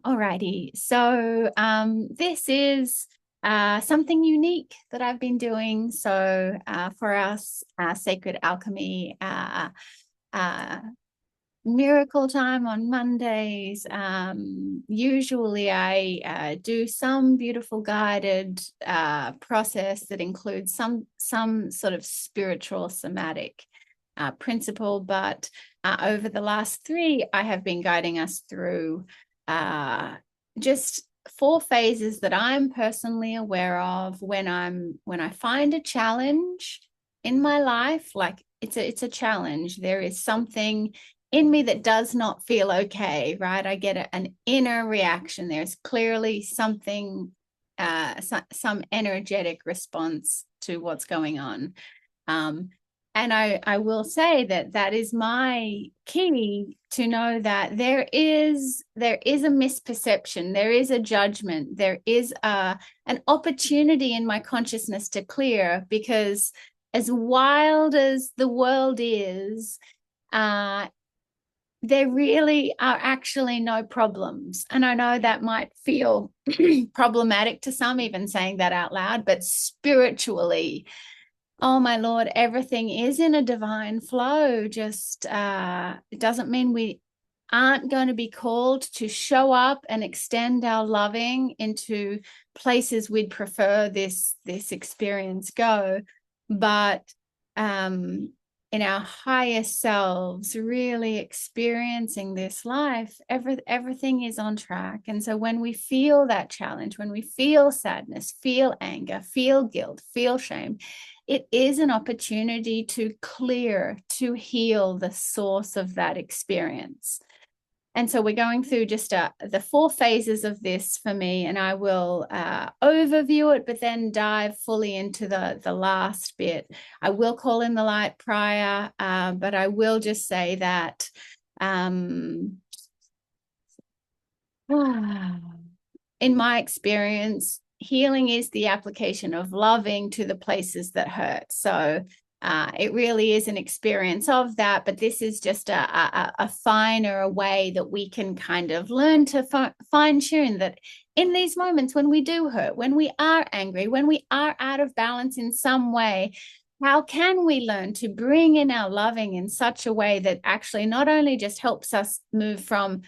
Alrighty. So this is something unique that I've been doing. So for us, Sacred Alchemy uh, Miracle Time on Mondays. Usually I do some beautiful guided process that includes some sort of spiritual somatic principle, but over the last three, I have been guiding us through just four phases that I'm personally aware of when I find a challenge in my life, like it's a challenge. There is something in me that does not feel okay, right? I get an inner reaction. There's clearly something, some energetic response to what's going on. Um, and I will say that that is my key to know that there is a misperception, there is a judgment, there is an opportunity in my consciousness to clear, because as wild as the world is, uh, there really are actually no problems. And I know that might feel problematic to some, even saying that out loud, but spiritually, oh my Lord, everything is in a divine flow. Just it doesn't mean we aren't going to be called to show up and extend our loving into places we'd prefer this experience go. But in our highest selves, really experiencing this life, everything is on track. And so when we feel that challenge, when we feel sadness, feel anger, feel guilt, feel shame, it is an opportunity to clear, to heal the source of that experience. And so we're going through just the four phases of this for me, and I will overview it, but then dive fully into the last bit. I will call in the light prior, but I will just say that in my experience, healing is the application of loving to the places that hurt. So it really is an experience of that, but this is just a finer way that we can kind of learn to fine tune that in these moments when we do hurt, when we are angry, when we are out of balance in some way, how can we learn to bring in our loving in such a way that actually not only just helps us move from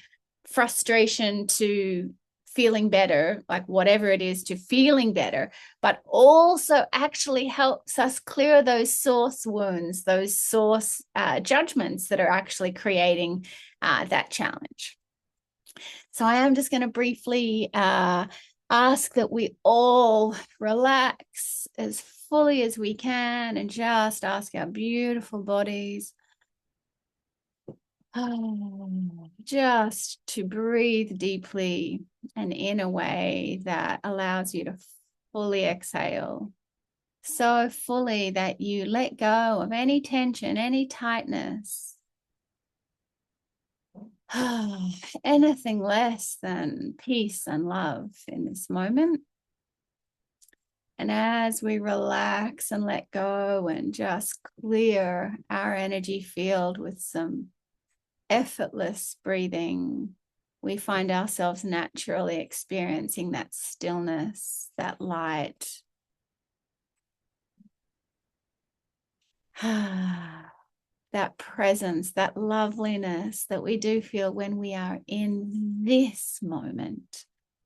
frustration to feeling better, like whatever it is, to feeling better, but also actually helps us clear those source wounds, those source judgments that are actually creating that challenge. So I am just going to briefly ask that we all relax as fully as we can and just ask our beautiful bodies just to breathe deeply and in a way that allows you to fully exhale. So fully that you let go of any tension, any tightness, anything less than peace and love in this moment. And as we relax and let go and just clear our energy field with some effortless breathing, we find ourselves naturally experiencing that stillness, that light, that presence, that loveliness that we do feel when we are in this moment.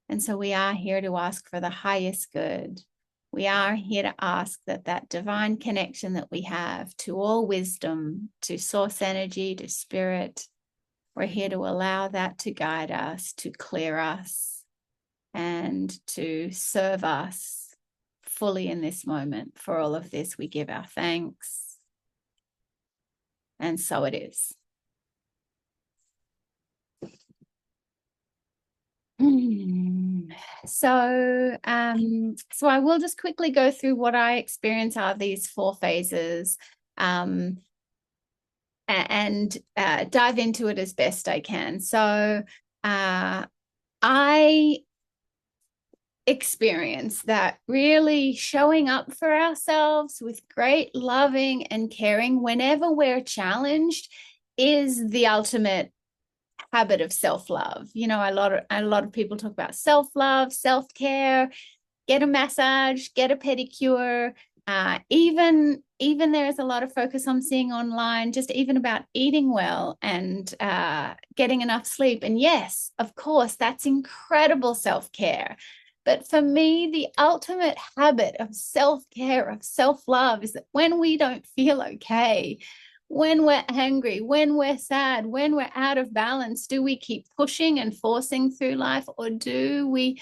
And so we are here to ask for the highest good. We are here to ask that that divine connection that we have to all wisdom, to source energy, to spirit, we're here to allow that to guide us, to clear us, and to serve us fully in this moment. For all of this, we give our thanks. And so it is. So I will just quickly go through what I experience out of these four phases, and dive into it as best I can. So I experience that really showing up for ourselves with great loving and caring whenever we're challenged is the ultimate habit of self-love. You know, a lot of people talk about self-love, self-care, get a massage, get a pedicure. Even there is a lot of focus I'm seeing online, just even about eating well and getting enough sleep. And yes, of course, that's incredible self-care. But for me, the ultimate habit of self-care, of self-love, is that when we don't feel okay, when we're angry, when we're sad, when we're out of balance, do we keep pushing and forcing through life, or do we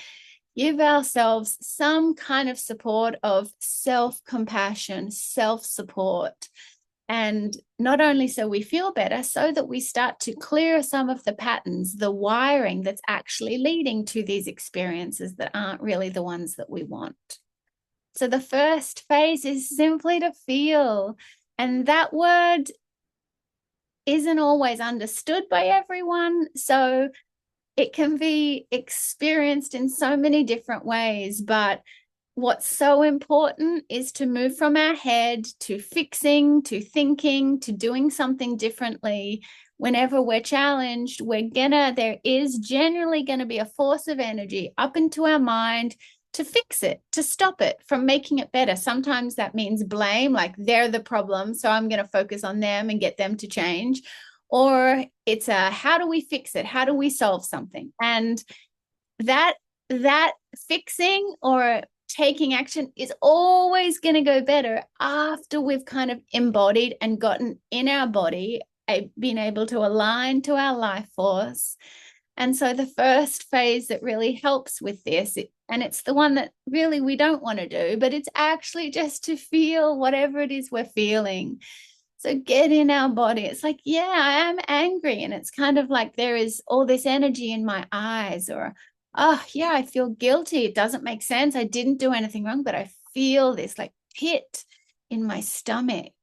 give ourselves some kind of support of self-compassion, self-support? And not only so we feel better, so that we start to clear some of the patterns, the wiring that's actually leading to these experiences that aren't really the ones that we want. So the first phase is simply to feel. And that word isn't always understood by everyone. So it can be experienced in so many different ways. But what's so important is to move from our head to fixing, to thinking, to doing something differently. Whenever we're challenged, there is generally gonna be a force of energy up into our mind to fix it, to stop it from making it better. Sometimes that means blame, like they're the problem, so I'm gonna focus on them and get them to change. Or it's how do we fix it? How do we solve something? And that fixing or taking action is always going to go better after we've kind of embodied and gotten in our body, been able to align to our life force. And so the first phase that really helps with this, and it's the one that really we don't want to do, but it's actually just to feel whatever it is we're feeling. So get in our body. It's like, yeah, I am angry. And it's kind of like there is all this energy in my eyes, or, oh, yeah, I feel guilty. It doesn't make sense. I didn't do anything wrong, but I feel this like pit in my stomach.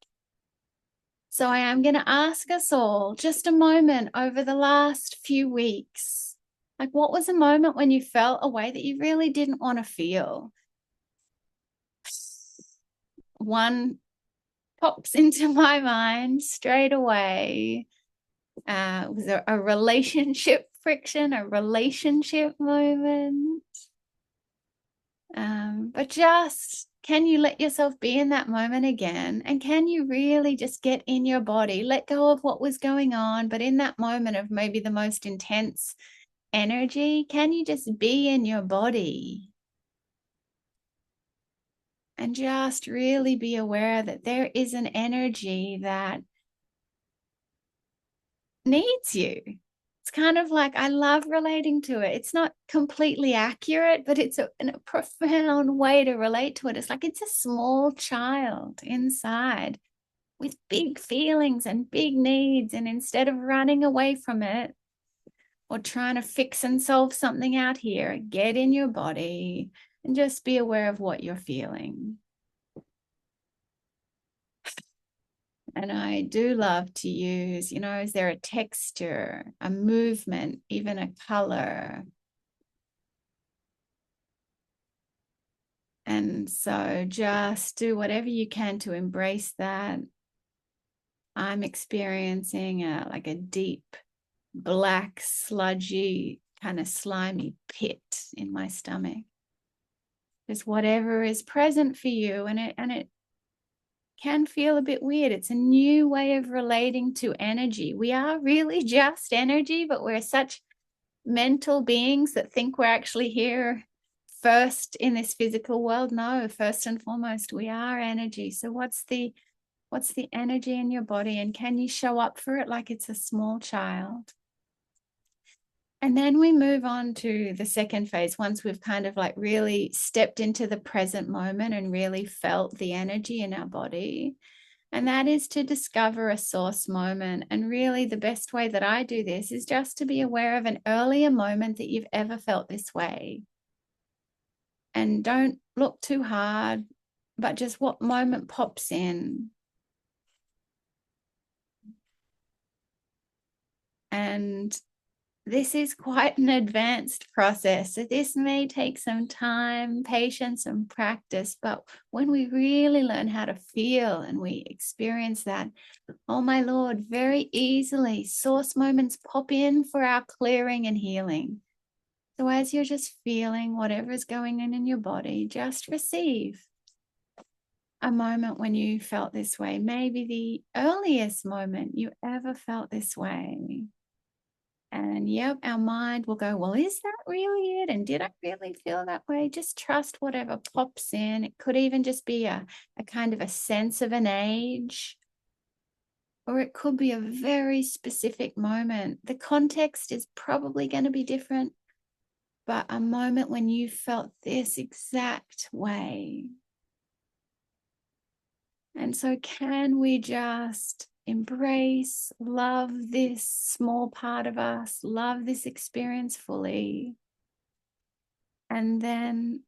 So I am going to ask us all just a moment over the last few weeks. Like, what was a moment when you felt a way that you really didn't want to feel? One pops into my mind straight away. Was there a relationship friction, a relationship moment? But just, can you let yourself be in that moment again? And can you really just get in your body, let go of what was going on, but in that moment of maybe the most intense energy, can you just be in your body? And just really be aware that there is an energy that needs you. It's kind of like, I love relating to it. It's not completely accurate, but it's a profound way to relate to it. It's like it's a small child inside with big feelings and big needs. And instead of running away from it or trying to fix and solve something out here, get in your body and just be aware of what you're feeling. And I do love to use, is there a texture, a movement, even a color? And so just do whatever you can to embrace that. I'm experiencing like a deep, black, sludgy, kind of slimy pit in my stomach. Just whatever is present for you, and it can feel a bit weird. It's a new way of relating to energy. We are really just energy, but we're such mental beings that think we're actually here first in this physical world. No, first and foremost, we are energy. So what's the energy in your body, and can you show up for it like it's a small child? And then we move on to the second phase, once we've kind of like really stepped into the present moment and really felt the energy in our body. And that is to discover a source moment. And really the best way that I do this is just to be aware of an earlier moment that you've ever felt this way. And don't look too hard, but just what moment pops in. And this is quite an advanced process. So this may take some time, patience, and practice. But when we really learn how to feel and we experience that, oh my Lord, very easily source moments pop in for our clearing and healing. So as you're just feeling whatever is going on in your body, just receive a moment when you felt this way, maybe the earliest moment you ever felt this way. And yep, our mind will go, well, is that really it? And did I really feel that way? Just trust whatever pops in. It could even just be a kind of a sense of an age, or it could be a very specific moment. The context is probably going to be different, but a moment when you felt this exact way. And so can we just embrace, love this small part of us, love this experience fully? And then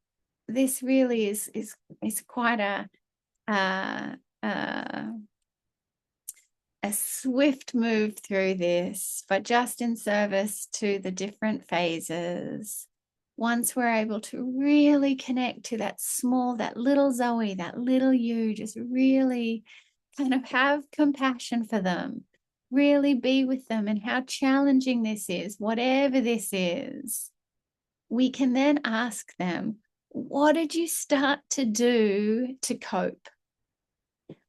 this really is quite a swift move through this, but just in service to the different phases. Once we're able to really connect to that small, that little Zoe, that little you, just really kind of have compassion for them, really be with them and how challenging this is, whatever this is, we can then ask them, what did you start to do to cope?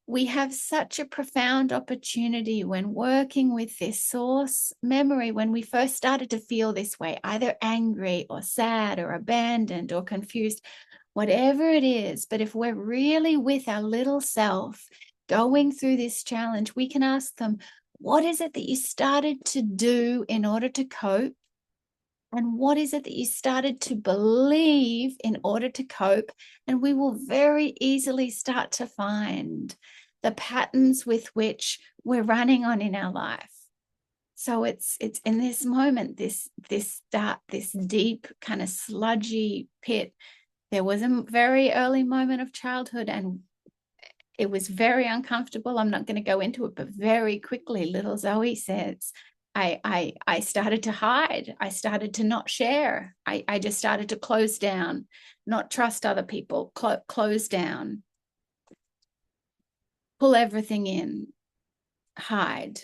We have such a profound opportunity when working with this source memory, when we first started to feel this way, either angry or sad or abandoned or confused, whatever it is. But if we're really with our little self going through this challenge, we can ask them, what is it that you started to do in order to cope? And what is it that you started to believe in order to cope? And we will very easily start to find the patterns with which we're running on in our life. So it's in this moment, this deep kind of sludgy pit. There was a very early moment of childhood and it was very uncomfortable. I'm not going to go into it, but very quickly, little Zoe says, I started to hide. I started to not share. I just started to close down, not trust other people, close down, pull everything in, hide.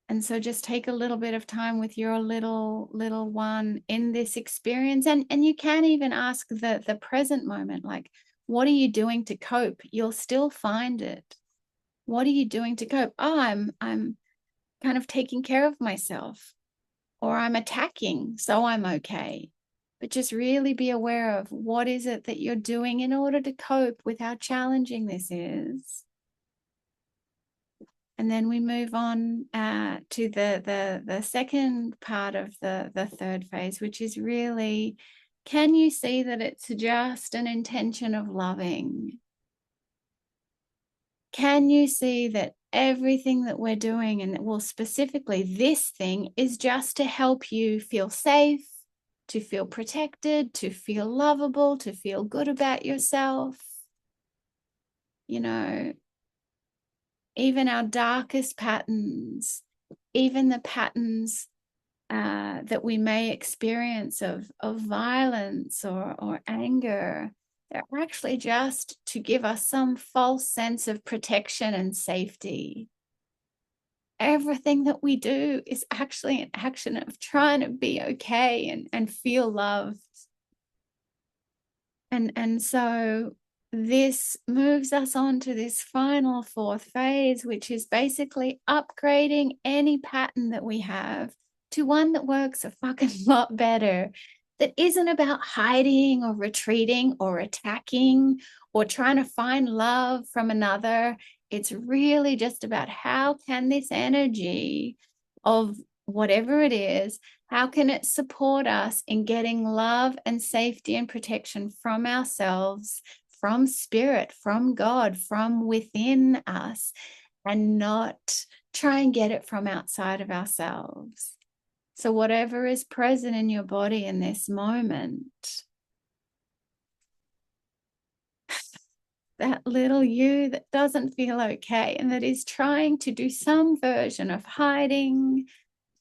And so just take a little bit of time with your little one in this experience. And you can even ask the present moment, like, what are you doing to cope? You'll still find it. What are you doing to cope? Oh, I'm kind of taking care of myself, or I'm attacking, so I'm okay. But just really be aware of what is it that you're doing in order to cope with how challenging this is. And then we move on to the second part of the third phase, which is really, can you see that it's just an intention of loving? Can you see that everything that we're doing, and well, specifically this thing, is just to help you feel safe, to feel protected, to feel lovable, to feel good about yourself? You know, even our darkest patterns, even the patterns that we may experience of violence or anger, they're actually just to give us some false sense of protection and safety. Everything that we do is actually an action of trying to be okay and feel loved. And so this moves us on to this final fourth phase, which is basically upgrading any pattern that we have to one that works a fucking lot better, that isn't about hiding or retreating or attacking or trying to find love from another. It's really just about how can this energy of whatever it is, how can it support us in getting love and safety and protection from ourselves, from spirit, from God, from within us, and not try and get it from outside of ourselves? So whatever is present in your body in this moment, that little you that doesn't feel okay and that is trying to do some version of hiding,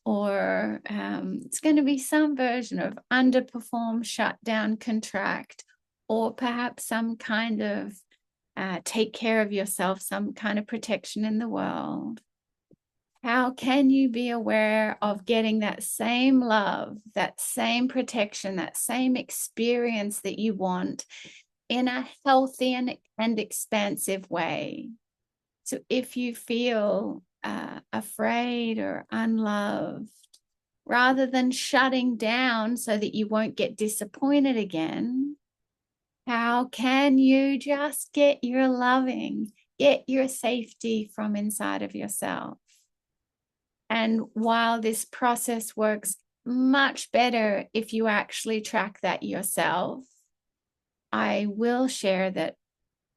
or it's going to be some version of underperform, shut down, contract, or perhaps some kind of take care of yourself, some kind of protection in the world. How can you be aware of getting that same love, that same protection, that same experience that you want in a healthy and expansive way? So if you feel afraid or unloved, rather than shutting down so that you won't get disappointed again, how can you just get your loving, get your safety from inside of yourself? And while this process works much better if you actually track that yourself, I will share that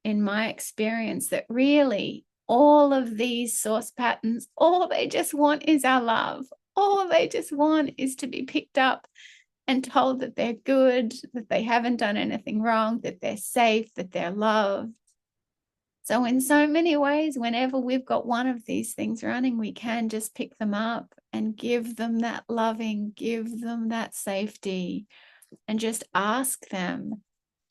in my experience that really all of these source patterns, all they just want is our love. All they just want is to be picked up and told that they're good, that they haven't done anything wrong, that they're safe, that they're loved. So in so many ways, whenever we've got one of these things running, we can just pick them up and give them that loving, give them that safety, and just ask them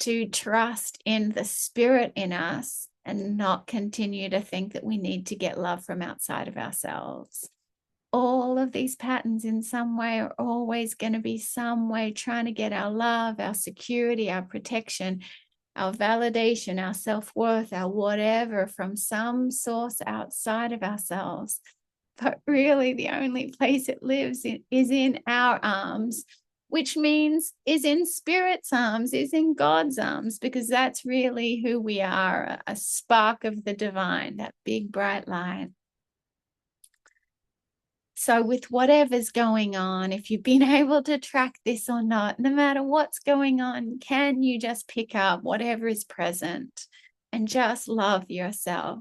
to trust in the spirit in us and not continue to think that we need to get love from outside of ourselves. All of these patterns in some way are always going to be some way trying to get our love, our security, our protection, our validation, our self-worth, our whatever from some source outside of ourselves. But really the only place it lives is in our arms, which means is in Spirit's arms, is in God's arms, because that's really who we are, a spark of the divine, that big bright light. So with whatever's going on, if you've been able to track this or not, no matter what's going on, can you just pick up whatever is present and just love yourself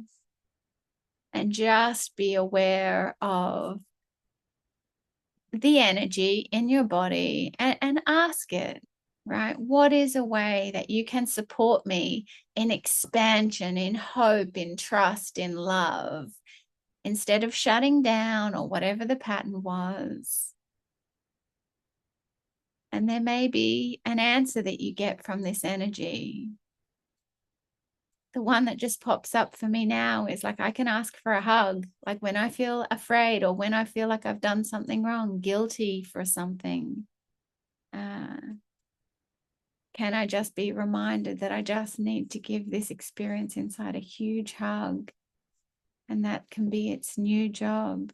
and just be aware of the energy in your body and ask it, right? What is a way that you can support me in expansion, in hope, in trust, in love? Instead of shutting down or whatever the pattern was. And there may be an answer that you get from this energy. The one that just pops up for me now is like, I can ask for a hug. Like when I feel afraid or when I feel like I've done something wrong, guilty for something. Can I just be reminded that I just need to give this experience inside a huge hug? And that can be its new job.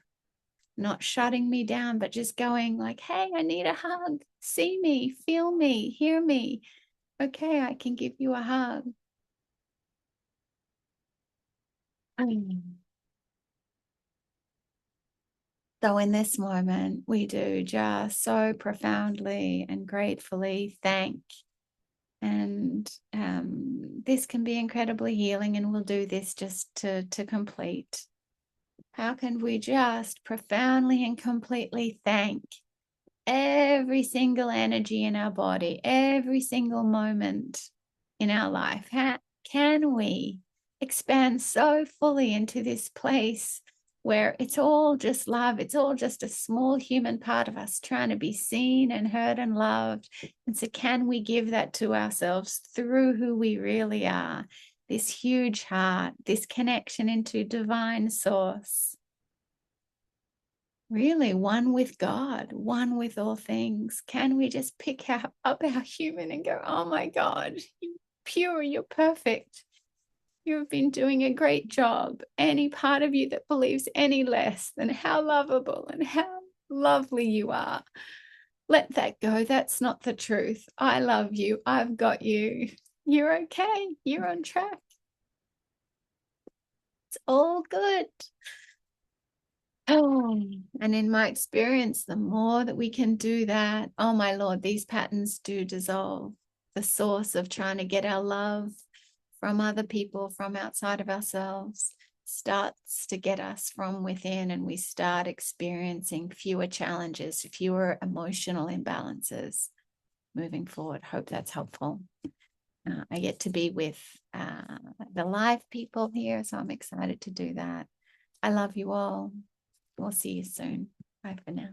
Not shutting me down, but just going like, hey, I need a hug. See me, feel me, hear me. Okay, I can give you a hug. So in this moment, we do just so profoundly and gratefully thank. And this can be incredibly healing, and we'll do this just to complete. How can we just profoundly and completely thank every single energy in our body, every single moment in our life? How can we expand so fully into this place where it's all just love? It's all just a small human part of us trying to be seen and heard and loved. And so can we give that to ourselves through who we really are? This huge heart, this connection into divine source. Really one with God, one with all things. Can we just pick up our human and go, oh my God, you're pure, you're perfect. You've been doing a great job. Any part of you that believes any less than how lovable and how lovely you are, let that go. That's not the truth. I love you. I've got you. You're okay. You're on track. It's all good. Oh, and in my experience, the more that we can do that, oh my Lord, these patterns do dissolve. The source of trying to get our love from other people, from outside of ourselves, starts to get us from within, and we start experiencing fewer challenges, fewer emotional imbalances moving forward. Hope that's helpful. I get to be with the live people here, so I'm excited to do that. I love you all. We'll see you soon. Bye for now.